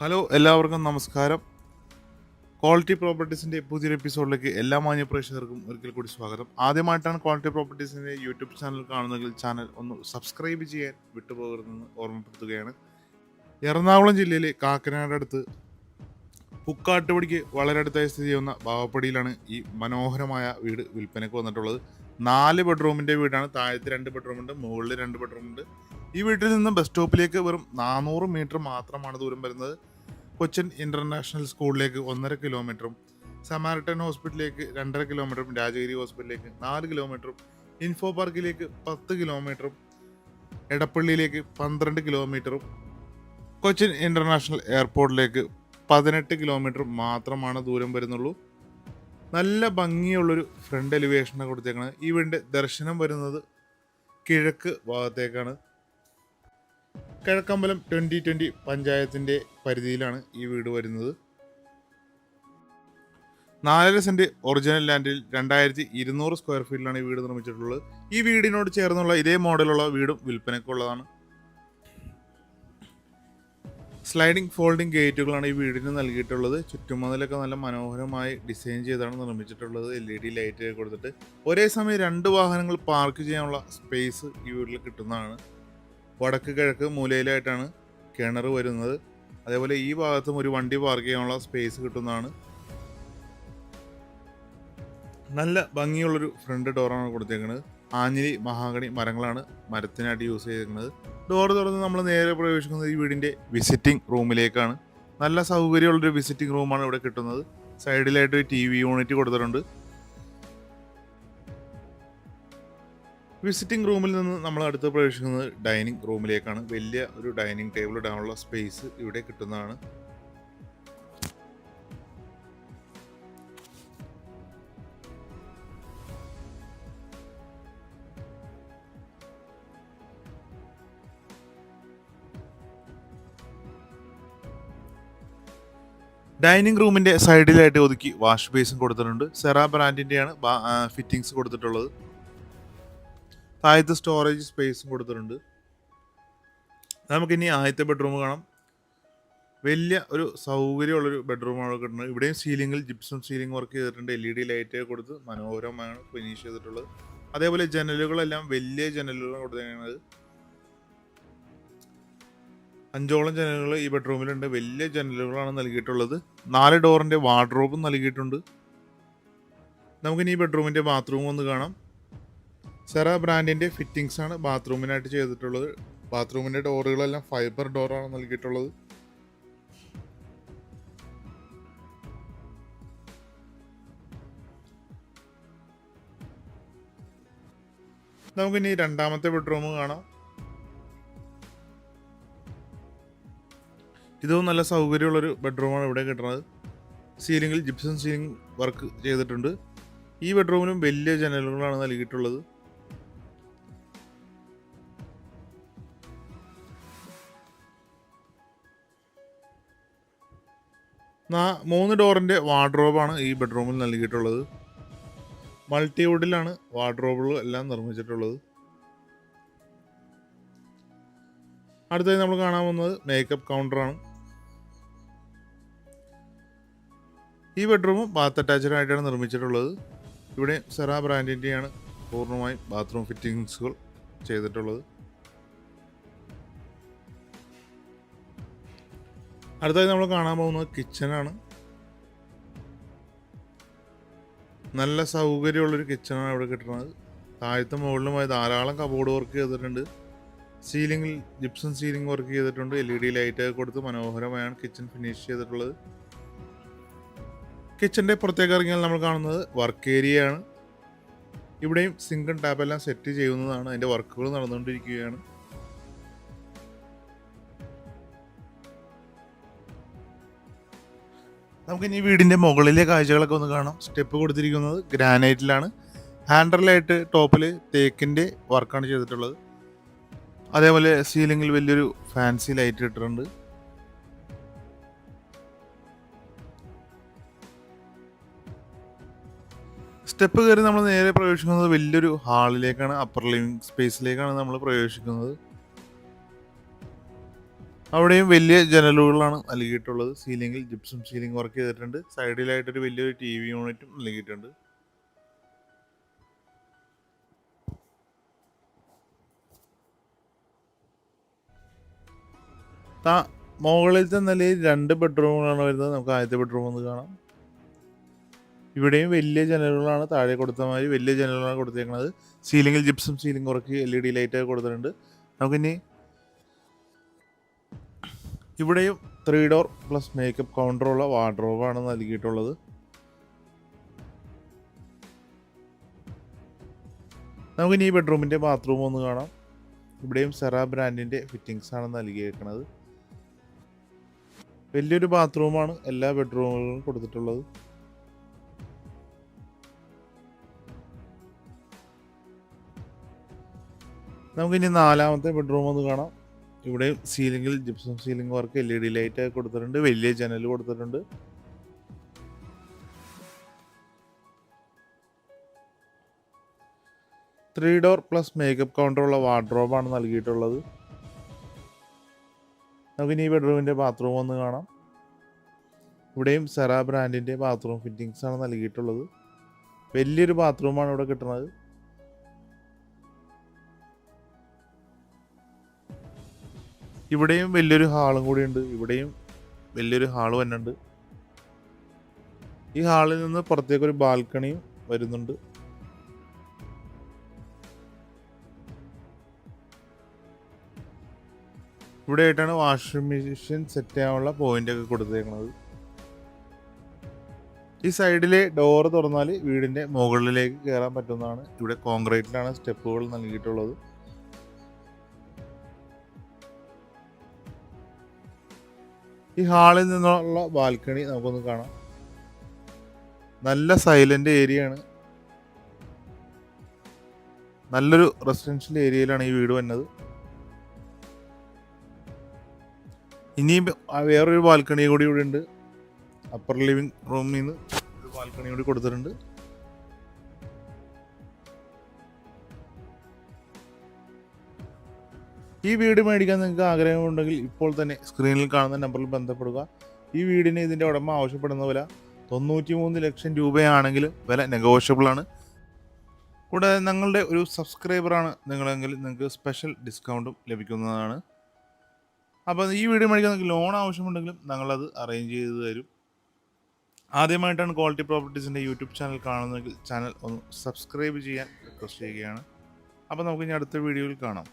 Hello എല്ലാവർക്കും നമസ്കാരം. Quality പ്രോപ്പർട്ടീസിൻ്റെ പുതിയൊരു എപ്പിസോഡിലേക്ക് എല്ലാ മാന്യ പ്രേക്ഷകർക്കും ഒരിക്കൽ കൂടി സ്വാഗതം. ആദ്യമായിട്ടാണ് ക്വാളിറ്റി പ്രോപ്പർട്ടീസിൻ്റെ യൂട്യൂബ് ചാനൽ കാണുന്നതെങ്കിൽ ചാനൽ ഒന്ന് സബ്സ്ക്രൈബ് ചെയ്യാൻ വിട്ടുപോകരുതെന്ന് ഓർമ്മപ്പെടുത്തുകയാണ്. എറണാകുളം ജില്ലയിലെ കാക്കനാട് അടുത്ത് പുക്കാട്ടുപടിക്ക് വളരെ അടുത്തായി സ്ഥിതി ചെയ്യുന്ന ബാവപ്പടിയിലാണ് ഈ മനോഹരമായ വീട് വിൽപ്പനയ്ക്ക് വന്നിട്ടുള്ളത്. 4 ബെഡ്റൂമിൻ്റെ വീടാണ്. താഴത്ത് 2 ബെഡ്റൂമുണ്ട്, മുകളിൽ 2 ബെഡ്റൂമുണ്ട്. ഈ വീട്ടിൽ നിന്ന് ബസ് സ്റ്റോപ്പിലേക്ക് വെറും 400 മീറ്റർ മാത്രമാണ് ദൂരം വരുന്നത്. കൊച്ചിൻ ഇൻ്റർനാഷണൽ സ്കൂളിലേക്ക് 1.5 കിലോമീറ്ററും, സമാരിട്ടൻ ഹോസ്പിറ്റലിലേക്ക് 2.5 കിലോമീറ്ററും, രാജഗിരി ഹോസ്പിറ്റലിലേക്ക് 4 കിലോമീറ്ററും, ഇൻഫോ പാർക്കിലേക്ക് 10 കിലോമീറ്ററും, എടപ്പള്ളിയിലേക്ക് 12 കിലോമീറ്ററും, കൊച്ചിൻ ഇൻ്റർനാഷണൽ എയർപോർട്ടിലേക്ക് 18 കിലോമീറ്റർ മാത്രമാണ് ദൂരം വരുന്നുള്ളൂ. നല്ല ഭംഗിയുള്ളൊരു ഫ്രണ്ട് എലിവേഷനാണ് കൊടുത്തേക്കുന്നത്. ഈ വീടിൻ്റെ ദർശനം വരുന്നത് കിഴക്ക് ഭാഗത്തേക്കാണ്. കിഴക്കമ്പലം 2020 പഞ്ചായത്തിൻ്റെ പരിധിയിലാണ് ഈ വീട് വരുന്നത്. 4.5 സെൻറ്റ് ഒറിജിനൽ ലാൻഡിൽ 2200 സ്ക്വയർ ഫീറ്റിലാണ് ഈ വീട് നിർമ്മിച്ചിട്ടുള്ളത്. ഈ വീടിനോട് ചേർന്നുള്ള ഇതേ മോഡലുള്ള വീടും വിൽപ്പനയ്ക്കുള്ളതാണ്. സ്ലൈഡിംഗ് ഫോൾഡിംഗ് ഗേറ്റുകളാണ് ഈ വീടിന് നൽകിയിട്ടുള്ളത്. ചുറ്റുമതിലൊക്കെ നല്ല മനോഹരമായി ഡിസൈൻ ചെയ്താണ് നിർമ്മിച്ചിട്ടുള്ളത്. LED ലൈറ്റ് കൊടുത്തിട്ട് ഒരേ സമയം 2 വാഹനങ്ങൾ പാർക്ക് ചെയ്യാനുള്ള സ്പേസ് ഈ വീട്ടിൽ കിട്ടുന്നതാണ്. വടക്ക് കിഴക്ക് മൂലയിലായിട്ടാണ് കിണർ വരുന്നത്. അതേപോലെ ഈ ഭാഗത്തും ഒരു വണ്ടി പാർക്ക് ചെയ്യാനുള്ള സ്പേസ് കിട്ടുന്നതാണ്. നല്ല ഭംഗിയുള്ളൊരു ഫ്രണ്ട് ഡോറാണ് കൊടുത്തേക്കുന്നത്. ആഞ്ഞിലി മഹാഗണി മരങ്ങളാണ് മരത്തിനായിട്ട് യൂസ് ചെയ്തിരിക്കുന്നത്. ഡോർ തുറന്ന് നമ്മൾ നേരെ പ്രവേശിക്കുന്നത് ഈ വീടിൻ്റെ വിസിറ്റിംഗ് റൂമിലേക്കാണ്. നല്ല സൗകര്യമുള്ളൊരു വിസിറ്റിംഗ് റൂമാണ് ഇവിടെ കിട്ടുന്നത്. സൈഡിലായിട്ട് ഒരു TV യൂണിറ്റ് കൊടുത്തിട്ടുണ്ട്. വിസിറ്റിംഗ് റൂമിൽ നിന്ന് നമ്മൾ അടുത്ത് പ്രവേശിക്കുന്നത് ഡൈനിങ് റൂമിലേക്കാണ്. വലിയ ഒരു ഡൈനിങ് ടേബിൾ ഇടാനുള്ള സ്പേസ് ഇവിടെ കിട്ടുന്നതാണ്. ഡൈനിങ് റൂമിൻ്റെ സൈഡിലായിട്ട് ഒതുക്കി വാഷ് ബേസും കൊടുത്തിട്ടുണ്ട്. സെറ ബ്രാൻഡിൻ്റെയാണ് ഫിറ്റിങ്സ് കൊടുത്തിട്ടുള്ളത്. താഴത്ത് സ്റ്റോറേജ് സ്പേസും കൊടുത്തിട്ടുണ്ട്. നമുക്കിനി ആദ്യത്തെ ബെഡ്റൂം കാണാം. വലിയ ഒരു സൗകര്യമുള്ളൊരു ബെഡ്റൂമാണ് കിട്ടുന്നത്. ഇവിടെയും സീലിംഗിൽ ജിപ്സം സീലിംഗ് വർക്ക് ചെയ്തിട്ടുണ്ട്. LED ലൈറ്റ് കൊടുത്ത് മനോഹരമാണ് ഫിനിഷ് ചെയ്തിട്ടുള്ളത്. അതേപോലെ ജനലുകളെല്ലാം വലിയ ജനലുകളാണ് കൊടുത്തിരിക്കുന്നത്. 5ഓളം ജനലുകൾ ഈ ബെഡ്റൂമിലുണ്ട്. വലിയ ജനലുകളാണ് നൽകിയിട്ടുള്ളത്. 4 ഡോറിൻ്റെ വാർഡ്രോബും നൽകിയിട്ടുണ്ട്. നമുക്കിനി ഈ ബെഡ്റൂമിൻ്റെ ബാത്റൂം ഒന്ന് കാണാം. സെറ ബ്രാൻഡിൻ്റെ ഫിറ്റിങ്സ് ആണ് ബാത്റൂമിനായിട്ട് ചെയ്തിട്ടുള്ളത്. ബാത്റൂമിൻ്റെ ഡോറുകളെല്ലാം ഫൈബർ ഡോറാണ് നൽകിയിട്ടുള്ളത്. നമുക്കിനി രണ്ടാമത്തെ ബെഡ്റൂം കാണാം. ഇതും നല്ല സൗകര്യമുള്ളൊരു ബെഡ്റൂമാണ് ഇവിടെ കിട്ടുന്നത്. സീലിംഗിൽ ജിപ്സം സീലിംഗ് വർക്ക് ചെയ്തിട്ടുണ്ട്. ഈ ബെഡ്റൂമിലും വലിയ ജനലുകളാണ് നൽകിയിട്ടുള്ളത്. 3 ഡോറിൻ്റെ വാർഡ്രോബാണ് ഈ ബെഡ്റൂമിൽ നൽകിയിട്ടുള്ളത്. മൾട്ടിവുഡിലാണ് വാർഡ്രോബുകൾ എല്ലാം നിർമ്മിച്ചിട്ടുള്ളത്. അടുത്തതായി നമ്മൾ കാണാൻ പോകുന്നത് മേക്കപ്പ് കൗണ്ടറാണ്. ഈ ബെഡ്റൂം ബാത്ത് അറ്റാച്ച്ഡ് ആയിട്ടാണ് നിർമ്മിച്ചിട്ടുള്ളത്. ഇവിടെ സെറ ബ്രാൻഡിൻ്റെയാണ് പൂർണ്ണമായും ബാത്റൂം ഫിറ്റിങ്സുകൾ ചെയ്തിട്ടുള്ളത്. അടുത്തതായി നമ്മൾ കാണാൻ പോകുന്നത് കിച്ചണാണ്. നല്ല സൗകര്യമുള്ളൊരു കിച്ചണാണ് ഇവിടെ കിട്ടുന്നത്. താഴത്തെ മുകളിലുമായി ധാരാളം കബോർഡ് വർക്ക് ചെയ്തിട്ടുണ്ട്. സീലിംഗിൽ ജിപ്സം സീലിംഗ് വർക്ക് ചെയ്തിട്ടുണ്ട്. LED ലൈറ്റ് കൊടുത്ത് മനോഹരമായാണ് കിച്ചൺ ഫിനിഷ് ചെയ്തിട്ടുള്ളത്. കിച്ചൻ്റെ പുറത്തേക്ക് ഇറങ്ങിയാൽ നമ്മൾ കാണുന്നത് വർക്ക് ഏരിയയാണ്. ഇവിടെയും സിങ്കും ടാപ്പെല്ലാം സെറ്റ് ചെയ്യുന്നതാണ്. അതിൻ്റെ വർക്കുകൾ നടന്നുകൊണ്ടിരിക്കുകയാണ്. നമുക്കിനി ഈ വീടിൻ്റെ മുകളിലെ കാഴ്ചകളൊക്കെ ഒന്ന് കാണാം. സ്റ്റെപ്പ് കൊടുത്തിരിക്കുന്നത് ഗ്രാനൈറ്റിലാണ്. ഹാൻഡറിലായിട്ട് ടോപ്പിൽ തേക്കിൻ്റെ വർക്കാണ് ചെയ്തിട്ടുള്ളത്. അതേപോലെ സീലിംഗിൽ വലിയൊരു ഫാൻസി ലൈറ്റ് ഇട്ടിട്ടുണ്ട്. സ്റ്റെപ്പ് കയറി നമ്മൾ നേരെ പ്രവേശിക്കുന്നത് വലിയൊരു ഹാളിലേക്കാണ്. അപ്പർ ലിവിങ് സ്പേസിലേക്കാണ് നമ്മൾ പ്രവേശിക്കുന്നത്. അവിടെയും വലിയ ജനലുകളാണ് നൽകിയിട്ടുള്ളത്. സീലിംഗിൽ ജിപ്സം സീലിംഗ് വർക്ക് ചെയ്തിട്ടുണ്ട്. സൈഡിലായിട്ടൊരു വലിയൊരു TV യൂണിറ്റും നൽകിയിട്ടുണ്ട്. മുകളിലത്തെ നിലയിൽ 2 ബെഡ്റൂമുകളാണ് വരുന്നത്. നമുക്ക് ആദ്യത്തെ ബെഡ്റൂം ഒന്ന് കാണാം. ഇവിടെയും വലിയ ജനലുകളാണ് താഴെ കൊടുത്ത മാതിരി വലിയ ജനലുകളാണ് കൊടുത്തേക്കുന്നത്. സീലിംഗിൽ gypsum ceiling work LED light കൊടുത്തിട്ടുണ്ട്. നമുക്കിനി ഇവിടെയും 3 ഡോർ പ്ലസ് മേക്കപ്പ് കൗണ്ടറുള്ള വാർഡ്രോബാണ് നൽകിയിട്ടുള്ളത്. നമുക്കിനി ഈ ബെഡ്റൂമിൻ്റെ ബാത്റൂം ഒന്ന് കാണാം. ഇവിടെയും സെറ ബ്രാൻഡിൻ്റെ ഫിറ്റിങ്സ് ആണ് നൽകിയേക്കുന്നത്. വലിയൊരു ബാത്റൂമാണ് എല്ലാ ബെഡ്റൂമുകളിലും കൊടുത്തിട്ടുള്ളത്. നമുക്കിനി 4ാമത്തെ ബെഡ്റൂം ഒന്ന് കാണാം. ഇവിടെ സീലിംഗിൽ gypsum ceiling work LED light കൊടുത്തിട്ടുണ്ട്. വലിയ ജനൽ കൊടുത്തിട്ടുണ്ട്. ത്രീ ഡോർ പ്ലസ് മേക്കപ്പ് കൗണ്ടറുള്ള വാർഡ്രോബാണ് നൽകിയിട്ടുള്ളത്. നമുക്കിനി ഈ ബെഡ്റൂമിൻ്റെ ബാത്റൂം ഒന്ന് കാണാം. ഇവിടെയും സെറ ബ്രാൻഡിൻ്റെ ബാത്റൂം ഫിറ്റിങ്സ് ആണ് നൽകിയിട്ടുള്ളത്. വലിയൊരു ബാത്റൂമാണ് ഇവിടെ കിട്ടുന്നത്. ഇവിടെയും വലിയൊരു ഹാളും കൂടി ഉണ്ട്. ഇവിടെയും വലിയൊരു ഹാള് വന്നുണ്ട്. ഈ ഹാളിൽ നിന്ന് പുറത്തേക്കൊരു ബാൽക്കണിയും വരുന്നുണ്ട്. ഇവിടെ ആയിട്ടാണ് വാഷിംഗ് മെഷീൻ സെറ്റ് ചെയ്യാനുള്ള പോയിന്റ് ഒക്കെ കൊടുത്തേക്കുന്നത്. ഈ സൈഡിലെ ഡോറ് തുറന്നാൽ വീടിന്റെ മുകളിലേക്ക് കയറാൻ പറ്റുന്നതാണ്. ഇവിടെ കോൺക്രീറ്റിലാണ് സ്റ്റെപ്പുകൾ നൽകിയിട്ടുള്ളത്. ഈ ഹാളിൽ നിന്നുള്ള ബാൽക്കണി നമുക്കൊന്ന് കാണാം. നല്ല സൈലന്റ് ഏരിയയാണ്. നല്ലൊരു റെസിഡൻഷ്യൽ ഏരിയയിലാണ് ഈ വീട് വന്നത്. ഇനിയും വേറൊരു ബാൽക്കണി കൂടി ഇവിടെ ഉണ്ട്. അപ്പർ ലിവിംഗ് റൂമിൽ നിന്ന് ഒരു ബാൽക്കണി കൂടി കൊടുത്തിട്ടുണ്ട്. ഈ വീട് മേടിക്കാൻ നിങ്ങൾക്ക് ആഗ്രഹമുണ്ടെങ്കിൽ ഇപ്പോൾ തന്നെ സ്ക്രീനിൽ കാണുന്ന നമ്പറിൽ ബന്ധപ്പെടുക. ഈ വീടിന് ഇതിൻ്റെ ഉടമ ആവശ്യപ്പെടുന്ന വില 93 ലക്ഷം രൂപയാണെങ്കിൽ വില നെഗോഷ്യബിൾ ആണ്. കൂടാതെ ഞങ്ങളുടെ ഒരു സബ്സ്ക്രൈബറാണ് നിങ്ങളെങ്കിൽ നിങ്ങൾക്ക് സ്പെഷ്യൽ ഡിസ്കൗണ്ടും ലഭിക്കുന്നതാണ്. അപ്പോൾ ഈ വീഡിയോ മേടിക്കാൻ നിങ്ങൾക്ക് ലോൺ ആവശ്യമുണ്ടെങ്കിലും ഞങ്ങളത് അറേഞ്ച് ചെയ്ത് തരും. ആദ്യമായിട്ടാണ് ക്വാളിറ്റി പ്രോപ്പർട്ടീസിൻ്റെ യൂട്യൂബ് ചാനൽ കാണുന്നതെങ്കിൽ ചാനൽ ഒന്ന് സബ്സ്ക്രൈബ് ചെയ്യാൻ റിക്വസ്റ്റ് ചെയ്യുകയാണ്. അപ്പോൾ നമുക്ക് ഇനി അടുത്ത വീഡിയോയിൽ കാണാം.